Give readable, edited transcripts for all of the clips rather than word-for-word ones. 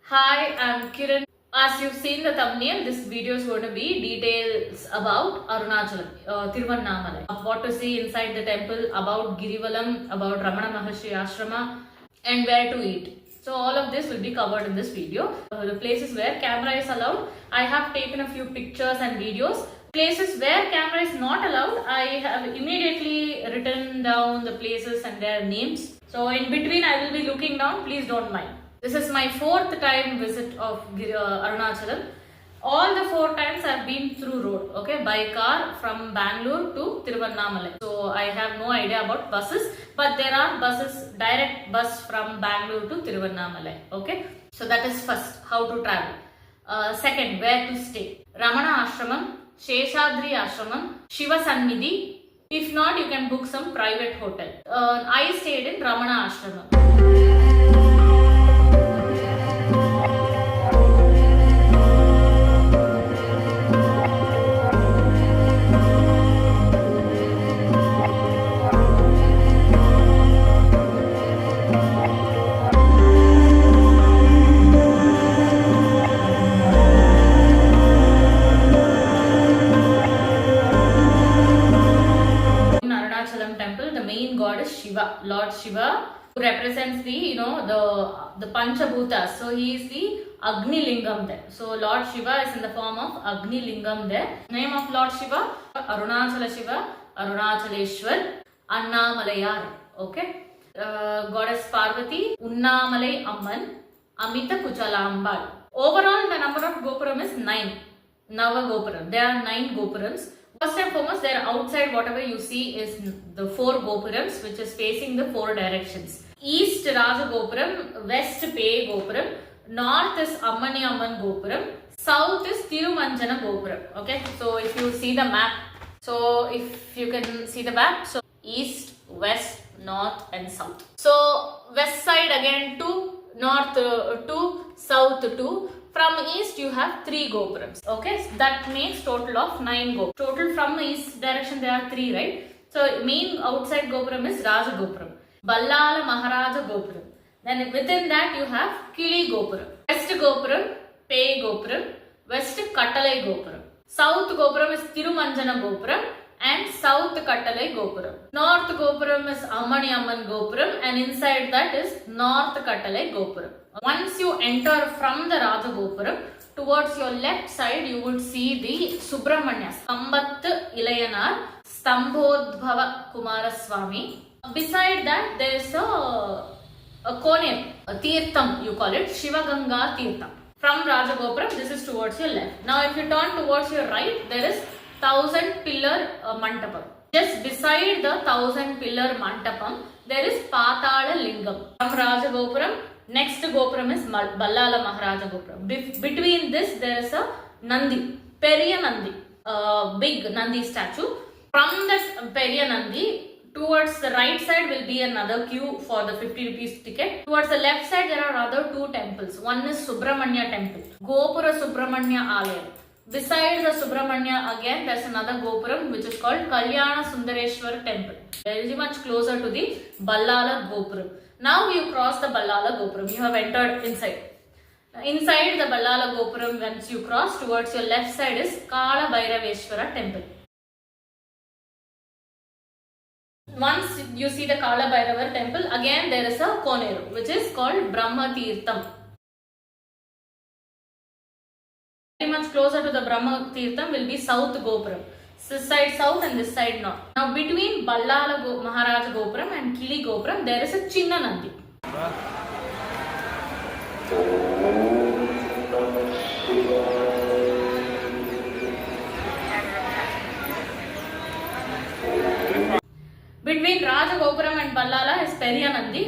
Hi, I'm Kiran. As you've seen the thumbnail, this video is going to be details about Arunachalam, Thiruvannamalai. What to see inside the temple, about girivalam, about Ramana Maharshi ashrama, and where to eat. So all of this will be covered in this video. The places where camera is allowed, I have taken a few pictures and videos. Places where camera is not allowed, I have immediately written down the places and their names. So in between I will be looking down, please don't mind. This is my 4th time visit of Arunachalam. All the 4 times I have been through road, okay, by car from Bangalore to Thiruvannamalai. So I have no idea about buses, but there are buses, direct bus from Bangalore to Thiruvannamalai, okay. So that is first, how to travel. Second, where to stay. Ramanashram, Sheshadri Ashramam, Shiva Sannidhi. If not, you can book some private hotel. I stayed in Ramana Ashramam. Temple, the main god is Shiva, Lord Shiva, who represents the the Panchabhutas. So he is the Agni Lingam there. So Lord Shiva is in the form of Agni Lingam there. Name of Lord Shiva, Arunachala Shiva, Arunachaleshwar, Annamalayar. Okay. Goddess Parvati, Unnamalai Amman, Amita Kuchalambal. Overall, the number of Gopuram is 9. Nava Gopuram. There are 9 Gopurams. First and foremost, there outside whatever you see is the 4 Gopurams, which is facing the 4 directions. East Raja Gopuram, West Pei Gopuram, North is Ammani Amman Gopuram, South is Thirumanjana Gopuram. Okay, so if you see the map, so if you can see the map, so East, West, North and South. So West side again 2, North 2, South 2. From east you have 3 Gopurams. Okay, that makes total of 9 Gopurams. Total from east direction there are 3, right? So main outside Gopuram is Raja Gopuram. Ballala Maharaja Gopuram. Then within that you have Kili Gopuram. West Gopuram, Pei Gopuram. West Kattalai Gopuram. South Gopuram is Thirumanjana Gopuram and South Kattalai Gopuram. North Gopuram is Ammani Amman Gopuram and inside that is North Kattalai Gopuram. Once you enter from the Raja Gopuram, towards your left side you would see the Subramanya, Stambat Ilayanar, Stambodbhava Kumaraswamy. Beside that there is a Koner, a Tirtham you call it, Shiva Ganga Tirtham. From Raja Gopuram, this is towards your left. Now if you turn towards your right, there is 1000 pillar Mantapam. Just beside the 1000 pillar Mantapam, there is Patala Lingam. From Raja Gopuram, next Gopuram is Ballala Maharaja Gopuram. Between this there is a Nandi, Periya Nandi, big Nandi statue. From this Periya Nandi, towards the right side will be another queue for the 50 rupees ticket. Towards the left side there are other 2 temples. One is Subramanya temple, Gopura Subramanya Alayam. Beside the Subramanya again there is another Gopuram which is called Kalyana Sundareshwar temple. Very much closer to the Ballala Gopuram. Now you cross the Ballala Gopuram. You have entered inside. Inside the Ballala Gopuram, once you cross, towards your left side is Kala Bhairaveshwara temple. Once you see the Kala Bhairava temple, again there is a Koneru which is called Brahma Tirtham. Very much closer to the Brahma Tirtham will be South Gopuram. This side south and this side north. Now between Ballala Maharaja Gopuram and Kili Gopuram there is a Chinna Nandi. Between Raja Gopuram and Ballala is Periya Nandi.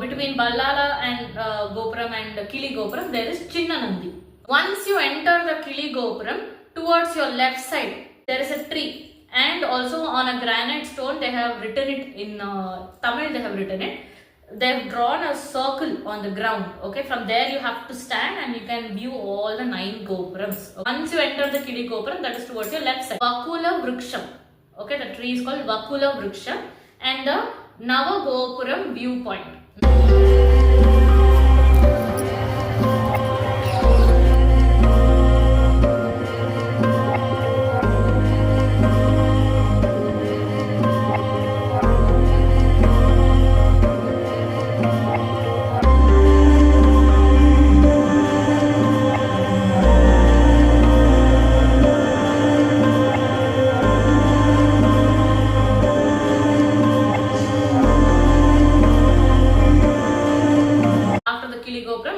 Between Ballala and Gopuram and Kili Gopuram there is Chinna Nandi. Once you enter the Kili Gopuram, towards your left side there is a tree and also on a granite stone they have written it in Tamil, they have written it. They have drawn a circle on the ground. Okay, from there you have to stand and you can view all the 9 Gopurams. Once you enter the Kili Gopuram, that is towards your left side. Vakula Vriksham. Okay, the tree is called Vakula Vriksham and the Nava Gopuram viewpoint.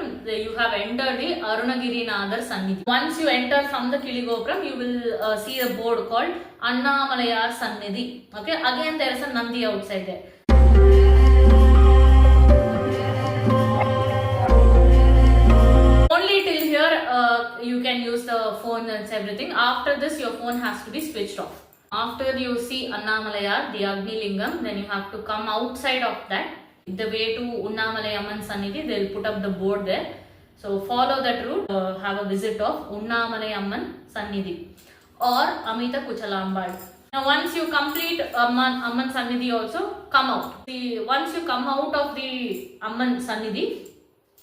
Kiligopram, you have entered the Arunagirinadar Sannidhi. Once you enter from the Kiligopram, you will see a board called Annamalayar Sannidhi. Okay, again there is a Nandi outside there. Only till here you can use the phone and everything. After this, your phone has to be switched off. After you see Annamalayar, the Agni Lingam, then you have to come outside of that. The way to Unnamalai Amman Sannidhi, they will put up the board there. So follow that route, have a visit of Unnamalai Amman Sannidhi or Amita Kuchalambal. Now once you complete Amman Sannidhi also, come out. Once you come out of the Amman Sannidhi,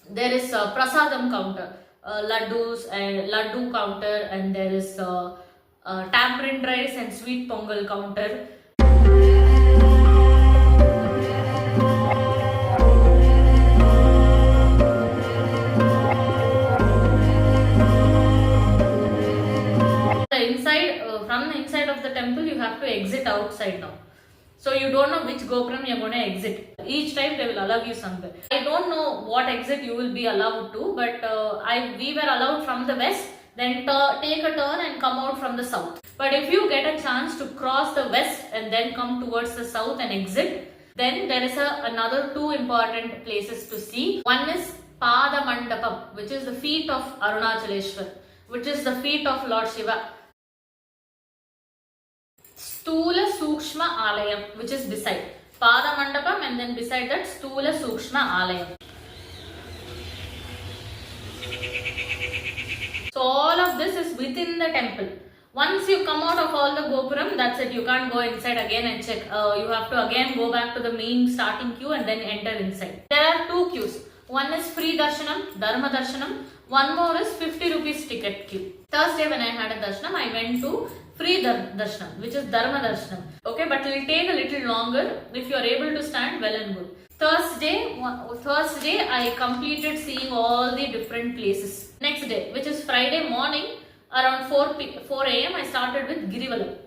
there is a prasadam counter, laddu counter, and there is tamarind rice and sweet pongal counter. From the inside of the temple, you have to exit outside now. So you don't know which Gopuram you are going to exit. Each time they will allow you somewhere. I don't know what exit you will be allowed to, but we were allowed from the west, then take a turn and come out from the south. But if you get a chance to cross the west and then come towards the south and exit, then there is another two important places to see. One is Pada Mandapam, which is the feet of Arunachaleshwar, which is the feet of Lord Shiva. Stula Sukshma Alayam, which is beside Pada Mandapam, and then beside that Stula Sukshma Alayam. So all of this is within the temple. Once you come out of all the Gopuram, that's it. You can't go inside again and check. You have to again go back to the main starting queue and then enter inside. There are two queues. One is free darshanam, dharma darshanam. One more is 50 rupees ticket queue. Thursday when I had a darshanam, I went to free darshanam, which is dharma darshanam. Okay, but it will take a little longer. If you are able to stand, well and good. Thursday I completed seeing all the different places. Next day, which is Friday morning, around 4 a.m. I started with girivalam.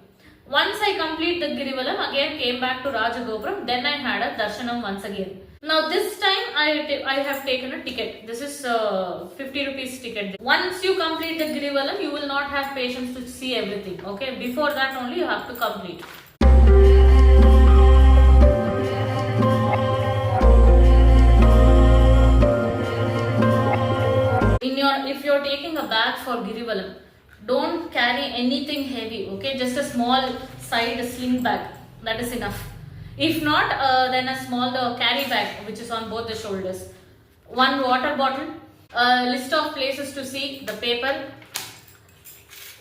Once I complete the girivalam, again came back to Rajagopuram. Then I had a darshanam once again. Now this time I have taken a ticket. This is 50 rupees ticket. Once you complete the girivalam, you will not have patience to see everything. Okay, before that only you have to complete. If you are taking a bag for girivalam, don't carry anything heavy. Okay, just a small side sling bag. That is enough. If not, then a small carry bag which is on both the shoulders. One water bottle, a list of places to see, the paper,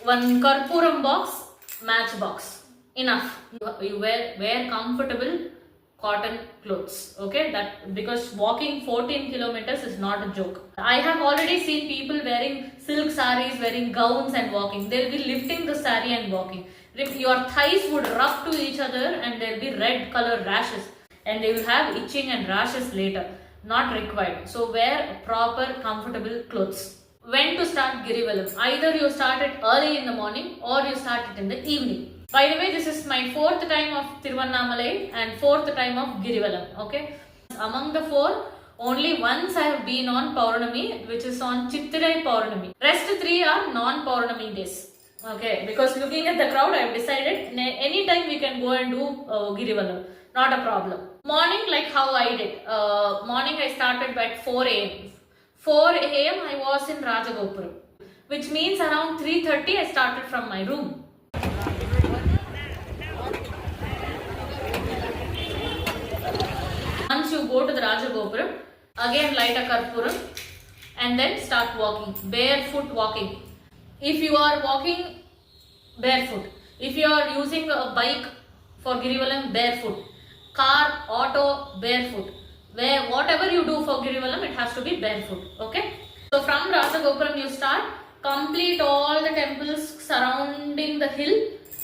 one karpuram box, match box. Enough. You wear comfortable cotton clothes. Okay, that because walking 14 kilometers is not a joke. I have already seen people wearing silk saris, wearing gowns and walking. They will be lifting the sari and walking. Your thighs would rub to each other and there will be red color rashes, and they will have itching and rashes later. Not required. So wear proper comfortable clothes. When to start girivalam? Either you start it early in the morning or you start it in the evening. By the way, this is my 4th time of Thiruvannamalai and 4th time of girivalam. Okay. Among the 4, only once I have been on Paurnami, which is on Chittirai Paurnami. Rest 3 are non-Paurnami days. Okay, because looking at the crowd, I have decided anytime we can go and do girivalam. Not a problem. Morning, like how I did. Morning I started at 4 a.m. 4 a.m. I was in Rajagopuram, which means around 3:30 I started from my room. Once you go to the Rajagopuram, again light a karpuram and then start walking, barefoot walking. If you are walking barefoot, if you are using a bike for girivalam, barefoot, car, auto, barefoot, whatever you do for girivalam, it has to be barefoot. Okay. So from Rajagopuram you start, complete all the temples surrounding the hill.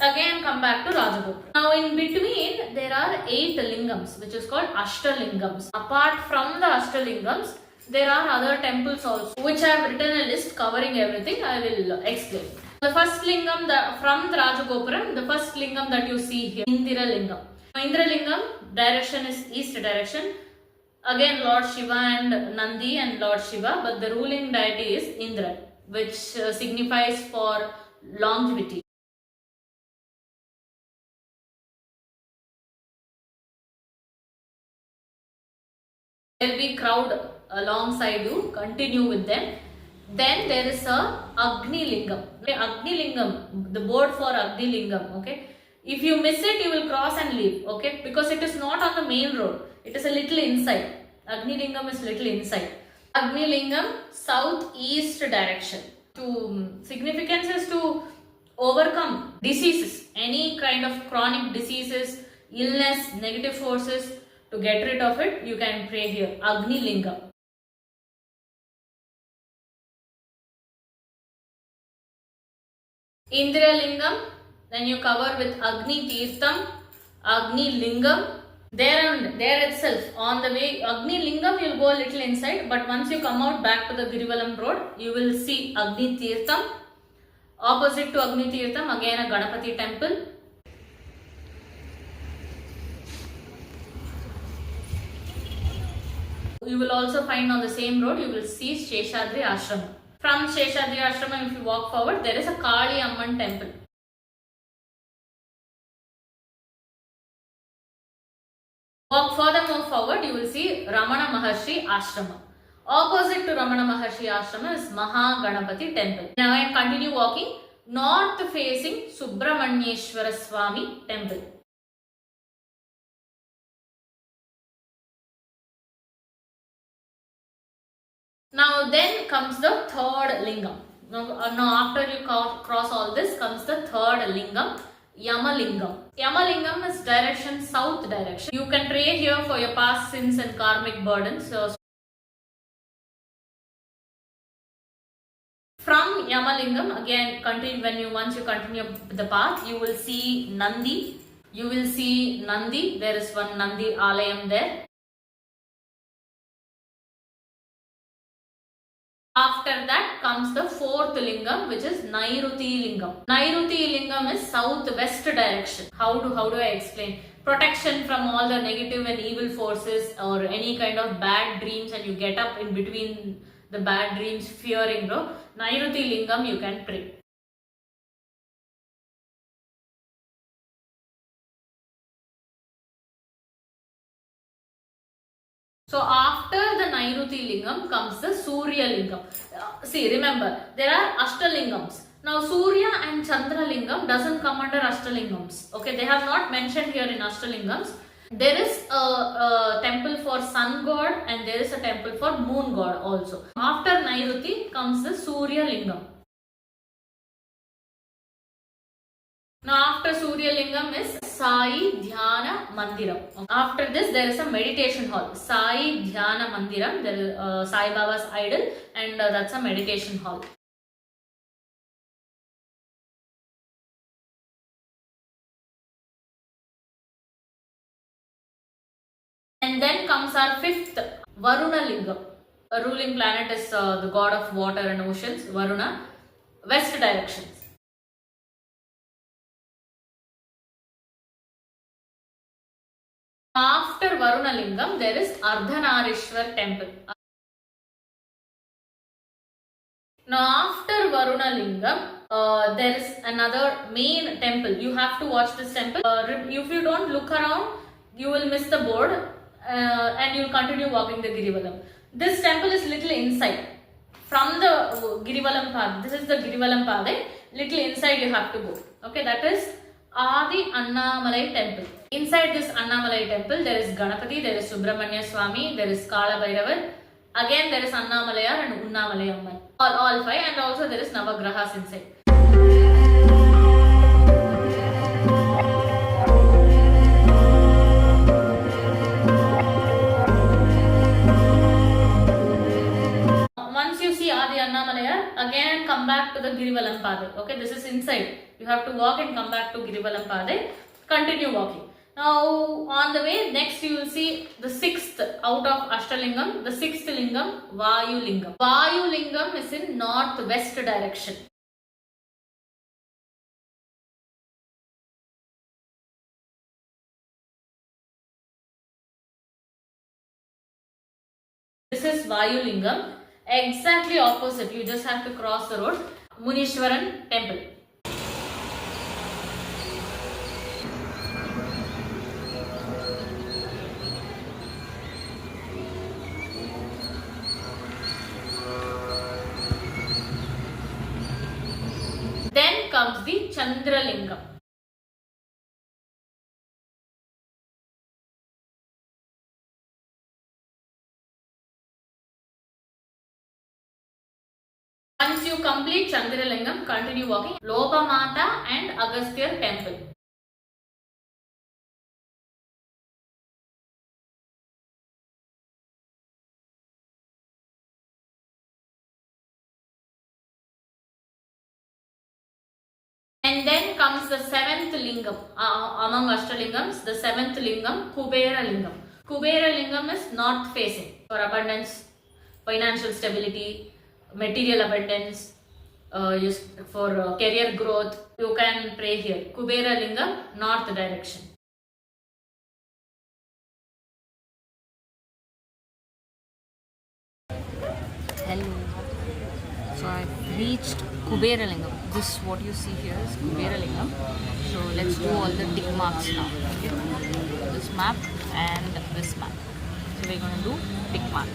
Again come back to Rajagopuram. Now in between there are 8 lingams, which is called Ashtalingams. Apart from the Ashtalingams, there are other temples also, which I have written a list covering everything. I will explain. The first lingam from the Rajagopuram, the first lingam that you see here, Indira Lingam. Indira Lingam direction is east direction. Again, Lord Shiva and Nandi and Lord Shiva, but the ruling deity is Indra, which signifies for longevity. There will be crowd alongside you, continue with them. Then there is a Agni Lingam. Agni Lingam, the board for Agni Lingam, okay. If you miss it, you will cross and leave, okay, because it is not on the main road. It is a little inside. Agni Lingam is little inside. Agni Lingam, southeast direction. Significance is to overcome diseases, any kind of chronic diseases, illness, negative forces. To get rid of it, you can pray here, Agni Lingam. Indra Lingam, then you cover with Agni Tirtham, Agni Lingam. There itself, on the way, Agni Lingam, you will go a little inside, but once you come out back to the Girivalam road, you will see Agni Tirtham. Opposite to Agni Tirtham, again a Ganapati temple. You will also find on the same road, you will see Sheshadri Ashram. From Sheshadri Ashram, if you walk forward, there is a Kali Amman temple. Walk furthermore forward, you will see Ramana Maharshi Ashrama. Opposite to Ramana Maharshi Ashrama is Maha Ganapati temple. Now I continue walking, north facing Subramanyeshwara Swami temple. Now then comes the third lingam. Now after you cross all this comes the third lingam, Yamalingam. Yamalingam is direction south direction. You can pray here for your past sins and karmic burdens. From Yamalingam, again once you continue the path, you will see Nandi. There is one Nandi Alayam there. After that comes the fourth lingam, which is Nairuti Lingam. Nairuti Lingam is southwest direction. How do I explain? Protection from all the negative and evil forces or any kind of bad dreams, and you get up in between the bad dreams fearing, bro. Nairuti Lingam you can pray. So after the Nairuti Lingam comes the Surya Lingam. See, remember, there are Ashtalingams. Now Surya and Chandra Lingam doesn't come under Ashtalingams. Okay, they have not mentioned here in Ashtalingams. There is a temple for sun god and there is a temple for moon god also. After Nairuti comes the Surya Lingam. Now after Surya Lingam is Sai Dhyana Mandiram. After this there is a meditation hall. Sai Dhyana Mandiram. There is Sai Baba's idol and that's a meditation hall. And then comes our fifth Varuna Lingam. A ruling planet is the god of water and oceans, Varuna. West directions. After Varuna Lingam, there is Ardhanarishwar temple. Now after Varuna Lingam, there is another main temple. You have to watch this temple. If you don't look around, you will miss the board and you will continue walking the Girivalam. This temple is little inside. From the Girivalam path, this is the Girivalam path, little inside you have to go. Okay, that is Adi Annamalai temple. Inside this Annamalai temple, there is Ganapati, there is Subramanya Swami, there is Kala Bhairavar. Again, there is Annamalayar and Unnamalai Amman. All five, and also there is Navagrahas inside. Once you see Adi Annamalayar, again come back to the Girivalam Padai. Okay, this is inside. You have to walk and come back to Girivalam Padai. Continue walking. Now on the way, next you will see the sixth out of Ashtalingam, the sixth lingam, Vayu Lingam. Vayu Lingam is in northwest direction. This is Vayu Lingam. Exactly opposite. You just have to cross the road. Munishwaran temple. Then comes the Chandra Lingam. Once you complete Chandra Lingam, continue walking. Lopamata and Agastya temple. And then comes the seventh lingam among Ashtalingams, the seventh lingam, Kubera Lingam. Kubera Lingam is north facing for abundance, financial stability, material abundance, for career growth. You can pray here. Kubera Lingam, north direction. Hello. So I've reached Kubera Lingam. This what you see here is Kubera Lingam. So let's do all the tick marks now. Okay? This map and this map. So we're gonna do tick mark.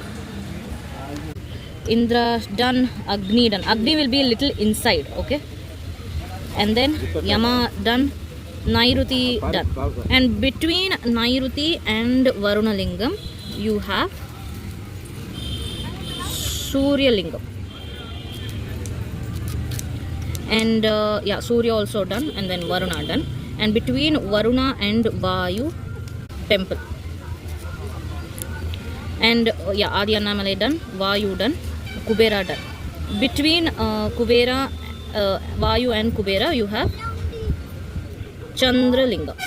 Indra done, Agni done. Agni will be a little inside, okay? And then Yama done, Nairuti done. And between Nairuti and Varuna Lingam, you have Surya Lingam. And Surya also done, and then Varuna done. And between Varuna and Vayu, temple. And Annamalai done, Vayu done, Kubera done. Between Kubera, Vayu and Kubera, you have Chandra Lingam.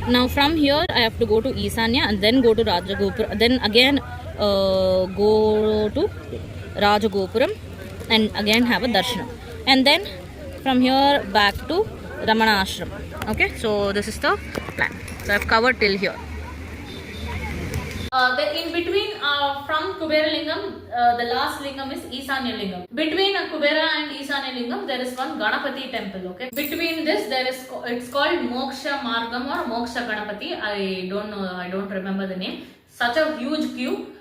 Now from here, I have to go to Isanya and then go to Rajagopuram. Then again go to Rajagopuram and again have a darshanam. And then from here back to Ramanashram. Okay, so this is the plan. So I have covered till here. In between, from Kubera Lingam, the last lingam is Isanya Lingam. Between Kubera and Isanya Lingam, there is one Ganapati temple. Okay. Between this, there is it's called Moksha Margam or Moksha Ganapati. I don't know. I don't remember the name. Such a huge queue.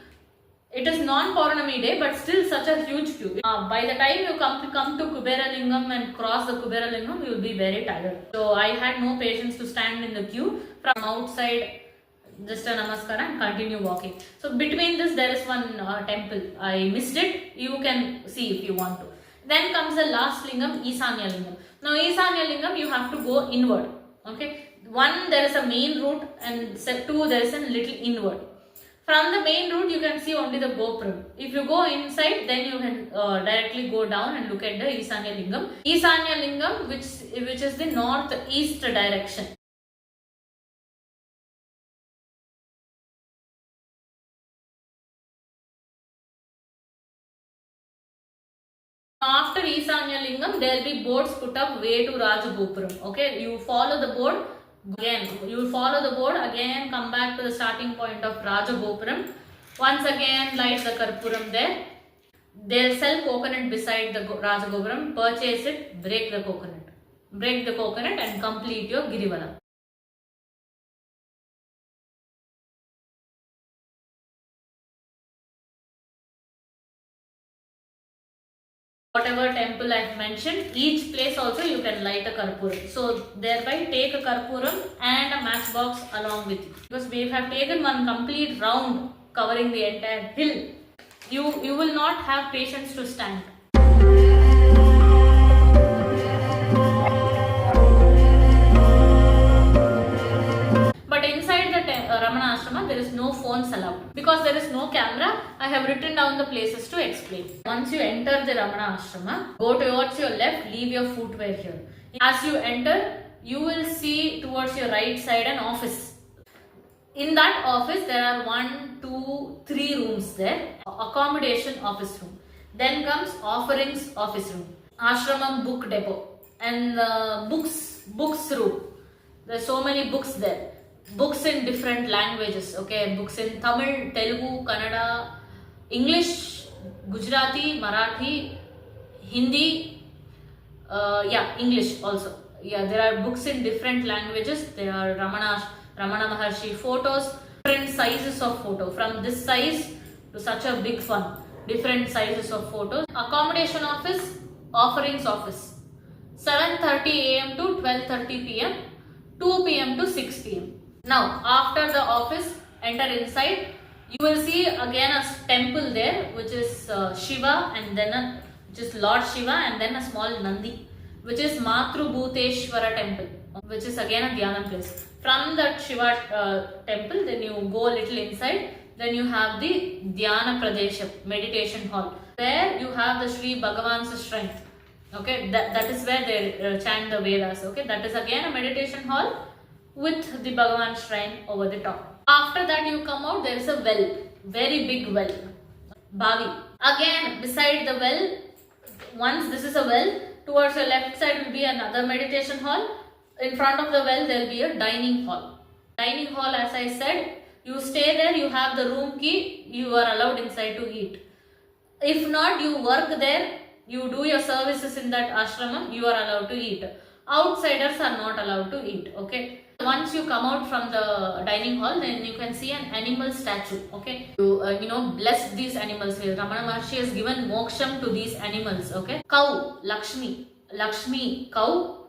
It is non-Paurnami day, but still such a huge queue. By the time you come to Kubera Lingam and cross the Kubera Lingam, you will be very tired. So I had no patience to stand in the queue from outside. Just a namaskar and continue walking. So between this there is one temple. I missed it. You can see if you want to. Then comes the last lingam, Isanya Lingam. Now Isanya Lingam you have to go inward. Okay. One, there is a main route, and two, there is a little inward. From the main route you can see only the Gopuram. If you go inside, then you can directly go down and look at the Isanya Lingam. Isanya Lingam, which is the northeast direction. After Isanya Lingam, there will be boards put up way to Rajagopuram. Okay, you follow the board again. You will follow the board again, come back to the starting point of Rajagopuram. Once again, light the Karpuram there. They'll sell coconut beside the Rajagopuram. Purchase it, break the coconut. Break the coconut and complete your girivalam. Whatever temple I've mentioned, each place also you can light a karpuram. So thereby take a karpuram and a matchbox along with you. Because we have taken one complete round covering the entire hill. You will not have patience to stand. But inside the Ramanashrama, there is no phones allowed. Because there is no camera, I have written down the places to explain. Once you enter the Ramanashrama, go towards your left, leave your footwear here. As you enter, you will see towards your right side an office. In that office, there are 1, 2, 3 rooms there. Accommodation office room. Then comes offerings office room. Ashramam book depot. And books room. There are so many books there. books in different languages. Okay, books in Tamil, Telugu, Kannada, English, Gujarati, Marathi, Hindi, English also. Yeah, there are books in different languages. There are Ramana Maharshi photos, different sizes of photo, from this size to such a big one, different sizes of photos. Accommodation office, offerings office, 7:30 a.m. to 12:30 p.m, 2 p.m. to 6 p.m. Now, after the office, enter inside. You will see again a temple there, which is Shiva, and then which is Lord Shiva, and then a small Nandi, which is Matrubhuteshwara temple, which is again a Dhyanam place. From that Shiva temple, then you go a little inside. Then you have the Dhyana Pradesha, meditation hall, where you have the Sri Bhagavan's shrine. Okay, that is where they chant the Vedas. Okay, that is again a meditation hall with the Bhagavan shrine over the top. After that, you come out, there is a well, very big well, Bavi. Again, beside the well, once this is a well, towards the left side will be another meditation hall. In front of the well, there will be a dining hall. Dining hall, as I said, you stay there, you have the room key, you are allowed inside to eat. If not, you work there, you do your services in that ashramam, you are allowed to eat. Outsiders are not allowed to eat. Okay. Once you come out from the dining hall, then you can see an animal statue. Okay, you bless these animals here. Ramana Maharshi has given moksham to these animals. Okay, cow, Lakshmi cow,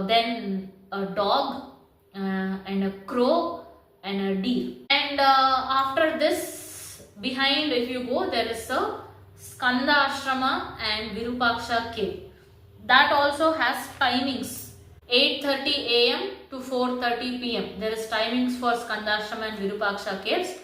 then a dog, and a crow, and a deer. And after this, behind, if you go, there is a Skanda Ashrama and Virupaksha cave. That also has timings, 8:30 a.m. to 4:30 p.m. There is timings for Skandashrama and Virupaksha caves.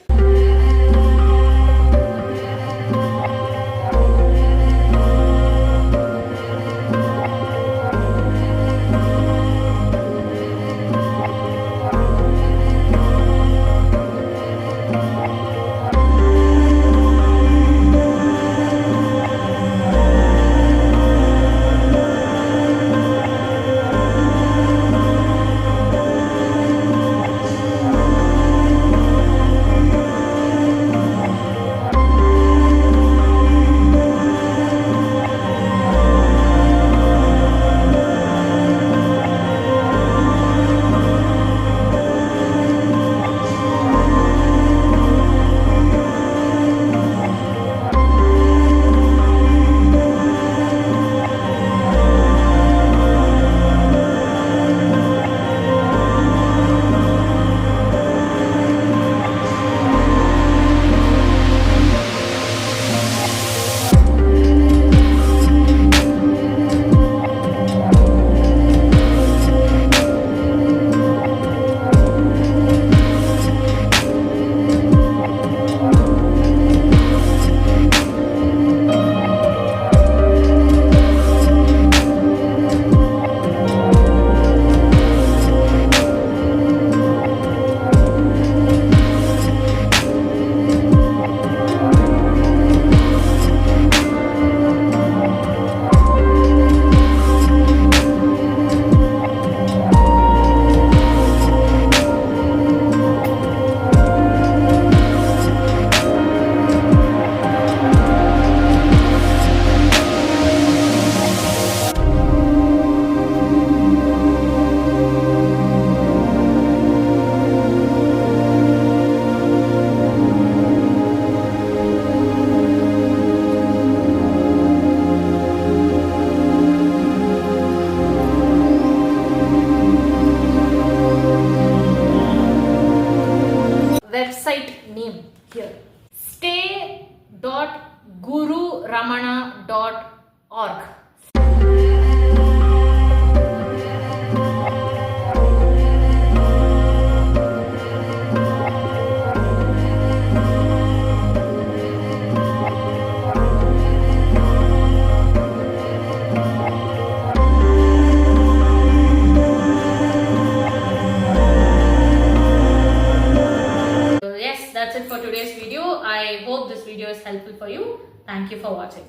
here. stay.gururamana.org. That's it for today's video. I hope this video is helpful for you. Thank you for watching.